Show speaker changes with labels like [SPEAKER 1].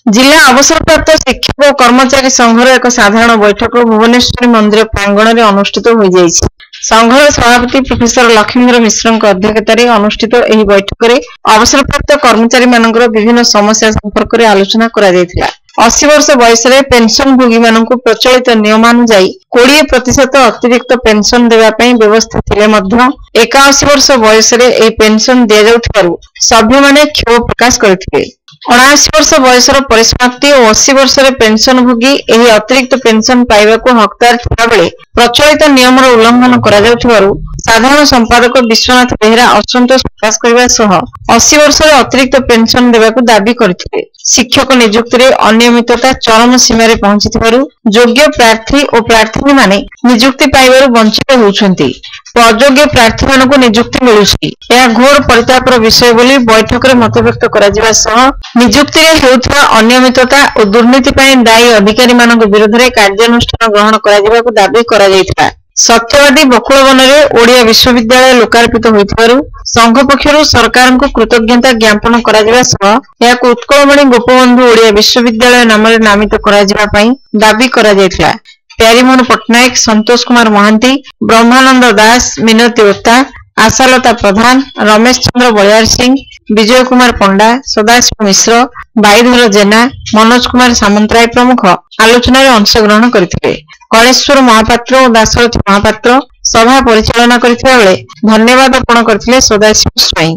[SPEAKER 1] जिला अवसरप्राप्त शिक्षक और कर्मचारी संघर एक साधारण बैठक भुवनेश्वरी मंदिर प्रांगण में अनुष्ठित हो जाइए। संघर सभापति प्रोफेसर लक्ष्मीधर मिश्र अध्यक्षतार अनुष्ठित यह बैठक में अवसरप्राप्त कर्मचारी मानकर विभिन्न समस्या संपर्क में आलोचना करा जायथिला। 80 वर्ष बयस पेंशन भोगी मानक प्रचलित नियमानुजाई 20% अतिरिक्त पेंशन देवाई व्यवस्था थिले मध्य 81 वर्ष बयस पेंशन दि जाउथिबारु सभ्य माने क्षोभ प्रकाश करथिले। 79 वर्ष बयसर परिसमाप्ति और 80 वर्ष पेंशन भोगी यह अतिरिक्त पेंशन पाइबाकू हकदार थिबा बेले प्रचलित नियम उल्लंघन करा जाउथिबारु साधारण संपादक विश्वनाथ बेहरा असंतोष प्रकाश करबा सह 80 वर्ष अतिरिक्त पेंशन देवाकू दाबी करथिले। शिक्षक नियुक्ति रे अनियमितता चरम सीमा रे पहुंचिथिबारु योग्य प्रार्थी और प्रार्थी माने नियुक्ति पाइबारु वंचित होउछंती। अयोग्य प्रार्थी मानक नियुक्ति मिलुछि यह घोर परितापर विषय बोली बैठक में मतव्यक्त करा सह नियुक्ति रे हेउथवा अनियमितता और दुर्नीति पई दायी अधिकारी मानक विरोध में कार्यानुष्ठान ग्रहण करा दाबी करा जायथिला। सत्यवादी बकुलवन में ओडिया विश्वविद्यालय लोकार्पित होइथिबारु संघ पक्षरु सरकार को कृतज्ञता ज्ञापन करा सह याकु उत्कलमणि गोपबंधु ओडिया विश्वविद्यालय नाम नामित करा दाबी करा जायथिला। प्यारीमोहन पट्टनायक, संतोष कुमार महांती, ब्रह्मानंद दास, मिनती ओता, आशालता प्रधान, रमेश चंद्र बलियार सिंह, विजय कुमार पंडा, सदाशिव मिश्र, बाईधर जेना, मनोज कुमार सामंतराय प्रमुख आलोचना अंशग्रहण करथिले। गणेश्वर महापात्र और दाशरथी महापात्र सभा परिचालना करथिबा बेले धन्यवाद अर्पण करथिले सदाशिव स्वाई।